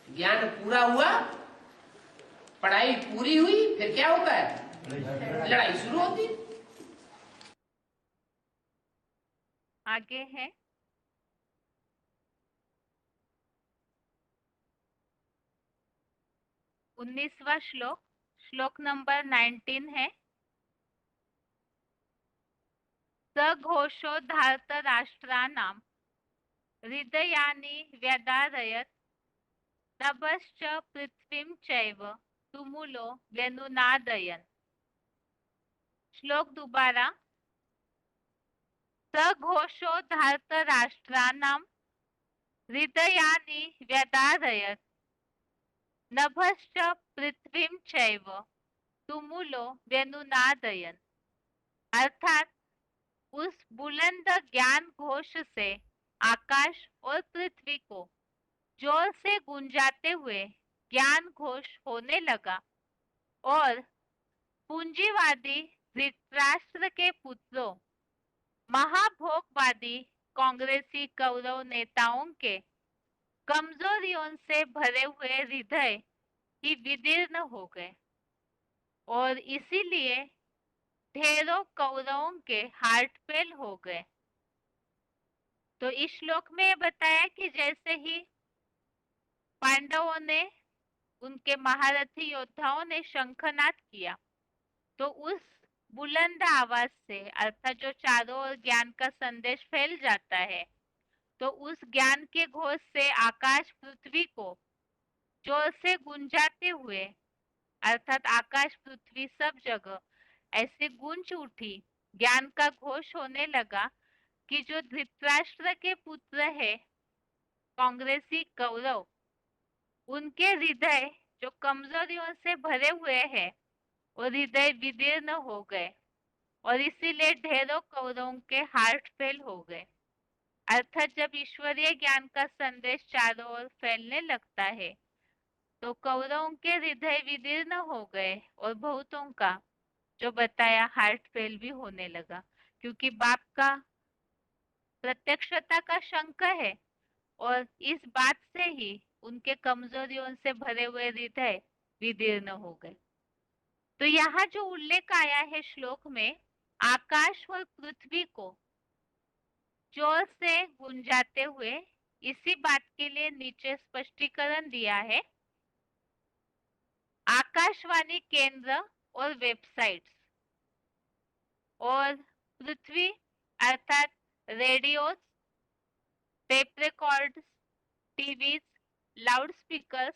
ज्ञान पूरा हुआ, पढ़ाई पूरी हुई, फिर क्या होता है? लड़ाई शुरू होती। आगे है 19वां श्लोक, श्लोक नंबर 19 है। सघोषो धार्तराष्ट्राणां हृदयानि व्यदारयत् नभश्च पृथ्वीं चैव तुमुलो व्यनुनादयन्। श्लोक दोबारा। सघोषो धार्तराष्ट्राणां हृदयानि व्यदारयत् नभश्च पृथ्वीं चैव तुमुलो व्यनुनादयन्। अर्थात उस बुलंद ज्ञान घोष से आकाश और पृथ्वी को जोर से गुंजाते हुए ज्ञान घोष होने लगा और पूंजीवादी धृतराष्ट्र के पुत्रों, महाभोगवादी कांग्रेसी कौरव नेताओं के कमजोरियों से भरे हुए हृदय ही विदीर्ण हो गए और इसीलिए ढेरों कौरवों के हार्ट फेल हो गए। तो इस श्लोक में ये बताया कि जैसे ही पांडवों ने, उनके महारथी योद्धाओं ने शंखनाद किया, तो उस बुलंद आवाज से, अर्थात जो चारों ओर ज्ञान का संदेश फैल जाता है, तो उस ज्ञान के घोष से आकाश पृथ्वी को जोर से गुंजाते हुए, अर्थात आकाश पृथ्वी सब जगह ऐसे गूंज उठी, ज्ञान का घोष होने लगा कि जो धृतराष्ट्र के पुत्र है कांग्रेसी कौरव, उनके हृदय जो कमजोरियों से भरे हुए हैं, और हृदय विदीर्ण हो गए और इसीलिए ढेरों कौरवों के हार्ट फेल हो गए। अर्थात जब ईश्वरीय ज्ञान का संदेश चारों ओर फैलने लगता है, तो कौरवों के हृदय विदीर्ण हो गए और बहुतों का, जो बताया, हार्ट फेल भी होने लगा, क्योंकि बाप का प्रत्यक्षता का शंख है और इस बात से ही उनके कमजोरियों से भरे हुए हृदय विदीर्ण हो गए। तो यहाँ जो उल्लेख आया है श्लोक में, आकाश और पृथ्वी को जोर से गुंजाते हुए, इसी बात के लिए नीचे स्पष्टीकरण दिया है। आकाशवाणी केंद्र और वेबसाइट्स और पृथ्वी अर्थात radios, tape records, TVs, loud speakers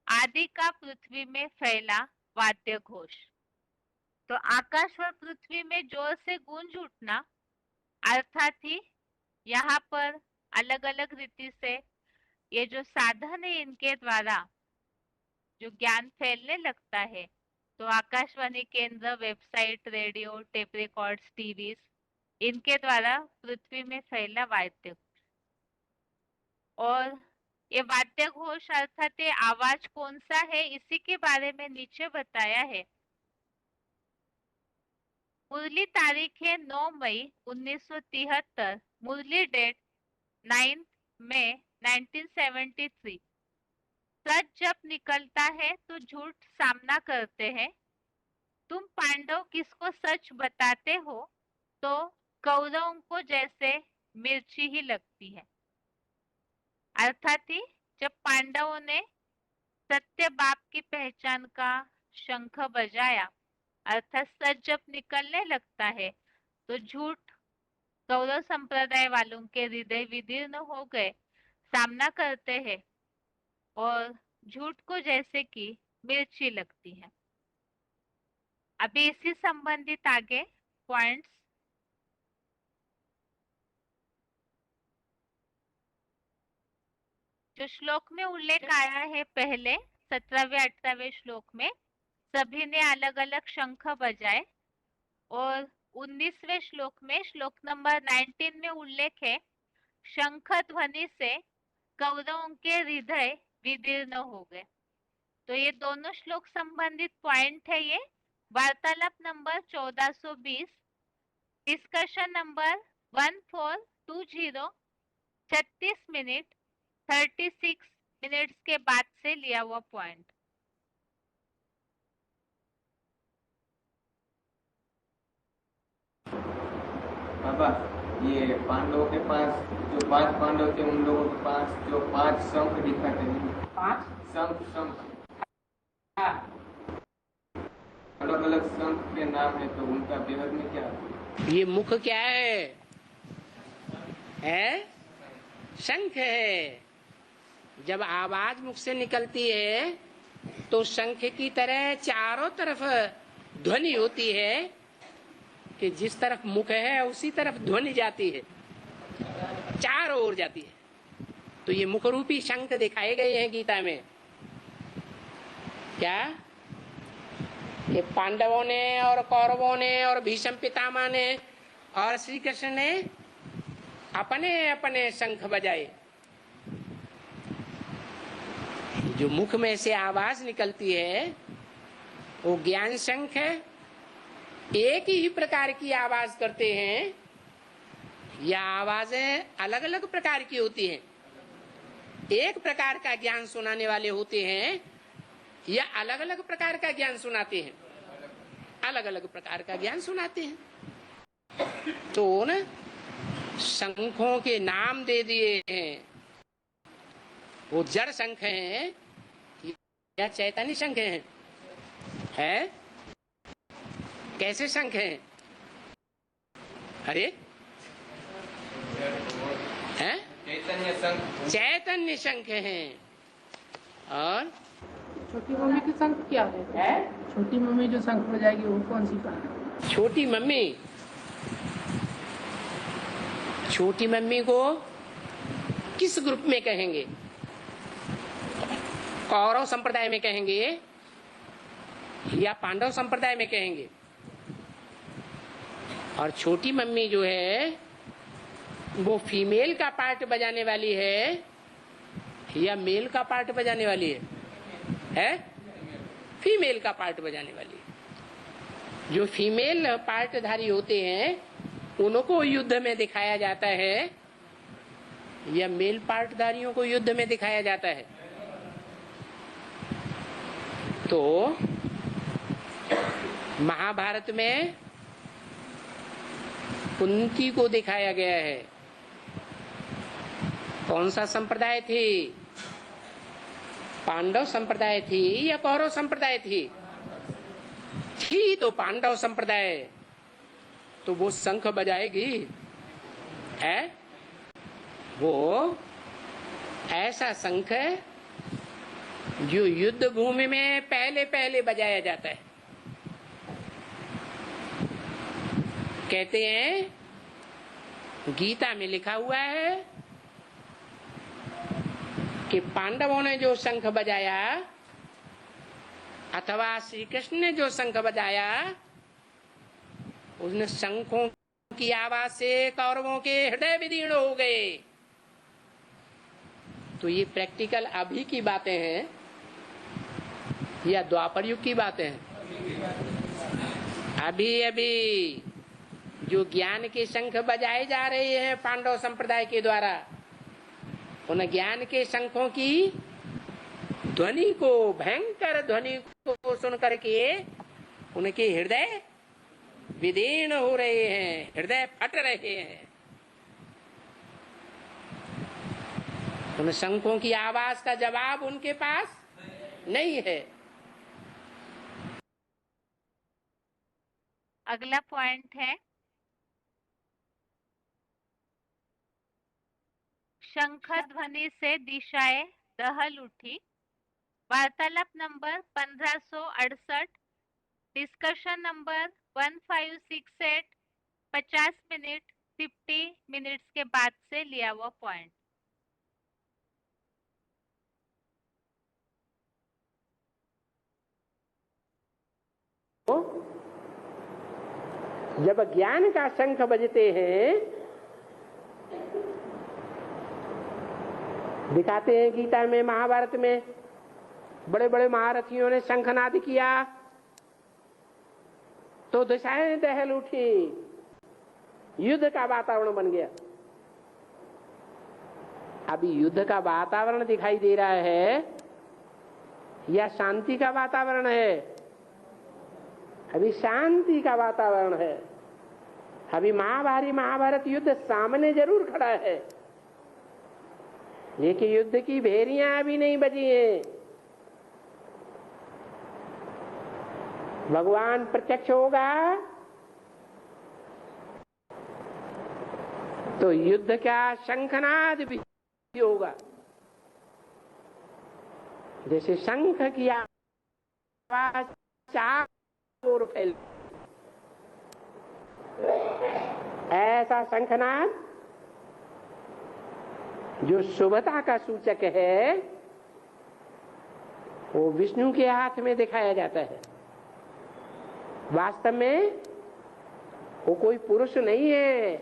आदि का पृथ्वी में फैला वाद्य घोष। तो आकाश और पृथ्वी में जोर से गूंज उठना, अर्थात ही यहाँ पर अलग अलग रीति से ये जो साधन है, इनके द्वारा जो ज्ञान फैलने लगता है, तो आकाशवाणी केंद्र, website, radio, tape records, TVs, इनके द्वारा पृथ्वी में फैला वाद्य घोष। और ये वाद्य घोष अर्थात ये आवाज कौन सा है, इसी के बारे में नीचे बताया है। मुरली तारीख है 9 मई 1973, मुरली डेट 9 मई 1973। सच जब निकलता है तो झूठ सामना करते हैं। तुम पांडव किसको सच बताते हो तो कौरवों को जैसे मिर्ची ही लगती है। अर्थात ही जब पांडवों ने सत्य बाप की पहचान का शंख बजाया, अर्थात सच जब निकलने लगता है, तो झूठ कौरव संप्रदाय वालों के हृदय विदीर्ण हो गए, सामना करते हैं और झूठ को जैसे कि मिर्ची लगती है। अभी इसी संबंधित आगे पॉइंट्स। जो श्लोक में उल्लेख आया है पहले 17वें 18वें श्लोक में, सभी ने अलग अलग शंख बजाए और 19वें श्लोक में श्लोक नंबर 19 में उल्लेख है, शंख ध्वनि से कौरवों के हृदय विदीर्ण हो गए। तो ये दोनों श्लोक संबंधित पॉइंट है। ये वार्तालाप number 1420, discussion number 1420, 36 minute 36 minutes के बाद से लिया हुआ पॉइंट। बाबा, ये पांडवों के पास जो 5 पांडव थे, उन लोगों के पास जो 5 शंख दिखाते हैं, 5 शंख अलग अलग शंख के नाम है, तो उनका बेहद में क्या है? ये मुख क्या है? शंख है। जब आवाज मुख से निकलती है तो शंख की तरह चारों तरफ ध्वनि होती है कि जिस तरफ मुख है उसी तरफ ध्वनि जाती है, चारों ओर जाती है। तो ये मुख रूपी शंख दिखाए गए हैं गीता में। क्या कि पांडवों ने और कौरवों ने और भीष्म पितामह ने और श्री कृष्ण ने अपने अपने शंख बजाए। जो मुख में से आवाज निकलती है वो ज्ञान शंख है। एक ही प्रकार की आवाज करते हैं या आवाजें अलग अलग प्रकार की होती हैं? एक प्रकार का ज्ञान सुनाने वाले होते हैं या अलग अलग प्रकार का ज्ञान सुनाते हैं? अलग अलग प्रकार का ज्ञान सुनाते हैं। तो न शंखों के नाम दे दिए हैं। वो जड़ शंख हैं या चैतन्य शंख हैं? है? कैसे शंख हैं? अरे हैं? चैतन्य शंख हैं। और छोटी मम्मी की शंख क्या है? छोटी मम्मी जो शंख बजाएगी वो कौन सी का? छोटी मम्मी को किस ग्रुप में कहेंगे? कौरव संप्रदाय में कहेंगे या पांडव संप्रदाय में कहेंगे? और छोटी मम्मी जो है वो फीमेल का पार्ट बजाने वाली है या मेल का पार्ट बजाने वाली है? फीमेल का पार्ट बजाने वाली है। जो फीमेल पार्टधारी होते हैं उनको युद्ध में दिखाया जाता है या मेल पार्टधारियों को युद्ध में दिखाया जाता है? तो महाभारत में कुंती को दिखाया गया है। कौन सा संप्रदाय थी? पांडव संप्रदाय थी या कौरव संप्रदाय थी? तो पांडव संप्रदाय। तो वो शंख बजाएगी है? वो ऐसा शंख है जो युद्ध भूमि में पहले पहले बजाया जाता है। कहते हैं गीता में लिखा हुआ है कि पांडवों ने जो शंख बजाया अथवा श्री कृष्ण ने जो शंख बजाया, उसने शंखों की आवाज से कौरवों के हृदय विदीर्ण हो गए। तो ये प्रैक्टिकल अभी की बातें हैं या द्वापर युग की बातें हैं? अभी अभी जो ज्ञान के शंख बजाए जा रहे हैं पांडव संप्रदाय के द्वारा, उन ज्ञान के शंखों की ध्वनि को, भयंकर ध्वनि को सुन करके उनके हृदय विदीर्ण हो रहे हैं, हृदय फट रहे हैं। उन शंखों की आवाज का जवाब उनके पास नहीं है। अगला पॉइंट है, शंख ध्वनि से दिशाएं दहल उठी। वार्तालाप number 1568, discussion number 1568, 50 minute 50 minutes के बाद से लिया हुआ पॉइंट। जब ज्ञान का शंख बजते हैं, दिखाते हैं गीता में, महाभारत में बड़े बड़े महारथियों ने शंखनाद किया तो दिशाएं दहल उठी, युद्ध का वातावरण बन गया। अभी युद्ध का वातावरण दिखाई दे रहा है या शांति का वातावरण है? अभी शांति का वातावरण है। अभी महाभारत युद्ध सामने जरूर खड़ा है, लेकिन युद्ध की भेरियां अभी नहीं बजी हैं। भगवान प्रत्यक्ष होगा तो युद्ध का शंखनाद भी होगा। जैसे शंख की आवाज चारों ओर फैल, ऐसा शंखनाद जो शुभता का सूचक है, वो विष्णु के हाथ में दिखाया जाता है। वास्तव में वो कोई पुरुष नहीं है।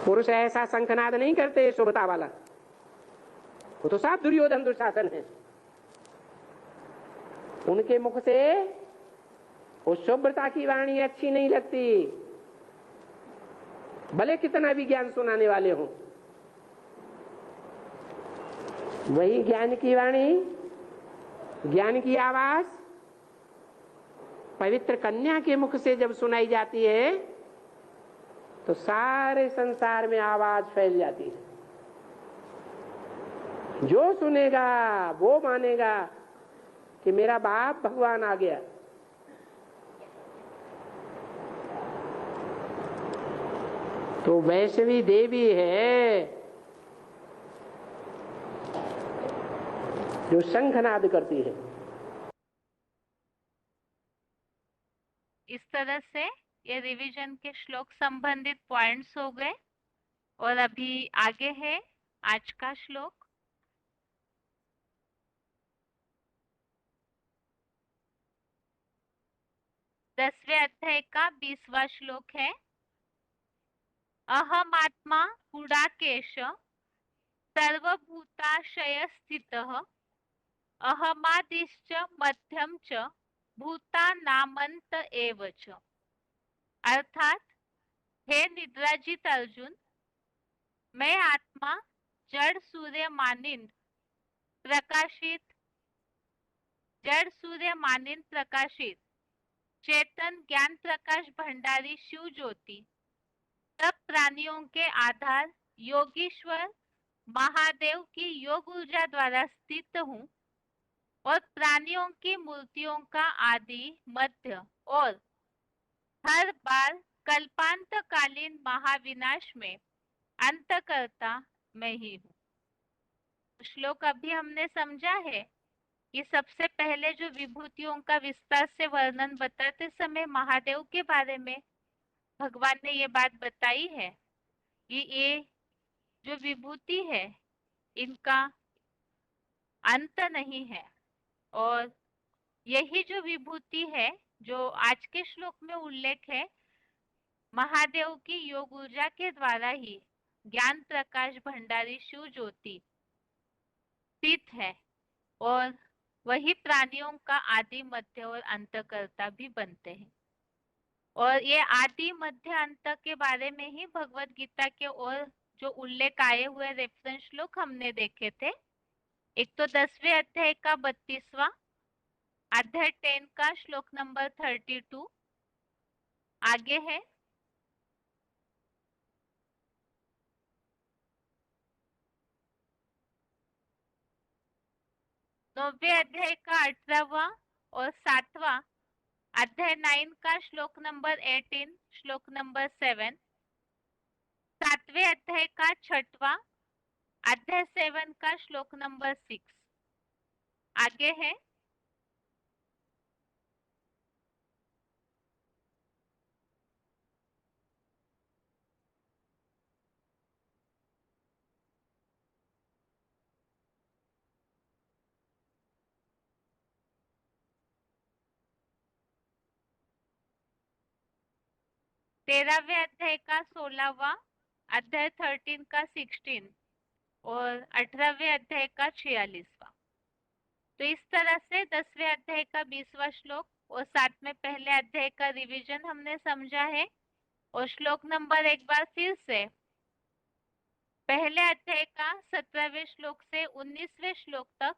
पुरुष ऐसा शंखनाद नहीं करते शुभता वाला, वो तो साफ दुर्योधन दुशासन है। उनके मुख से वो शुभ्रता की वाणी अच्छी नहीं लगती, भले कितना भी ज्ञान सुनाने वाले हों। वही ज्ञान की वाणी, ज्ञान की आवाज पवित्र कन्या के मुख से जब सुनाई जाती है तो सारे संसार में आवाज फैल जाती है। जो सुनेगा वो मानेगा कि मेरा बाप भगवान आ गया। तो वैष्णवी देवी है जो शंखनाद करती है। इस तरह से ये रिवीजन के श्लोक संबंधित पॉइंट्स हो गए और अभी आगे है आज का श्लोक। 10वें अध्याय का 20वां श्लोक है। अहमात्मा गुडाकेश सर्वभूताशय स्थितः अहमादिश्च मध्यम च भूतानामंत एव च। अर्थात हे निद्राजित अर्जुन, मैं आत्मा जड़ सूर्य मानिंद प्रकाशित चेतन ज्ञान प्रकाश भंडारी शिव ज्योति, सब प्राणियों के आधार योगीश्वर महादेव की योग ऊर्जा द्वारा स्थित हूँ और प्राणियों की मूर्तियों का आदि मध्य और हर बार कल्पांतकालीन महाविनाश में अंतकर्ता मैं ही हूँ। श्लोक अभी हमने समझा है कि सबसे पहले जो विभूतियों का विस्तार से वर्णन बताते समय महादेव के बारे में भगवान ने ये बात बताई है कि ये जो विभूति है इनका अंत नहीं है, और यही जो विभूति है जो आज के श्लोक में उल्लेख है, महादेव की योग ऊर्जा के द्वारा ही ज्ञान प्रकाश भंडारी शिव ज्योति स्थित है और वही प्राणियों का आदि मध्य और अंतकर्ता भी बनते हैं। और ये आदि मध्य अंत के बारे में ही भगवत गीता के और जो उल्लेख आए हुए रेफरेंस श्लोक हमने देखे थे। एक तो 10वें अध्याय का 32वां, अध्याय 10 का श्लोक नंबर 32 आगे है। नौवे अध्याय का 18वां और 7वां, अध्याय 9 का श्लोक नंबर 18 श्लोक नंबर 7, 7वें अध्याय का 6वां, अध्याय 7 का श्लोक नंबर 6 आगे है। 13वें अध्याय का 16वां, अध्याय 13 का 16 और 18वें अध्याय का 46वां। तो इस तरह से 10वें अध्याय का 20वां श्लोक और साथ में पहले अध्याय का रिवीजन हमने समझा है। और श्लोक नंबर एक बार फिर से, पहले अध्याय का 17वें श्लोक से 19वें श्लोक तक,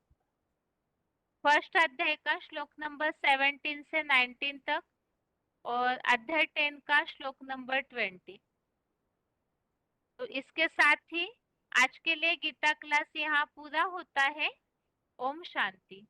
फर्स्ट अध्याय का श्लोक नंबर 17 से 19 तक और अध्याय 10 का श्लोक नंबर 20। तो इसके साथ ही आज के लिए गीता क्लास यहाँ पूरा होता है। ओम शांति।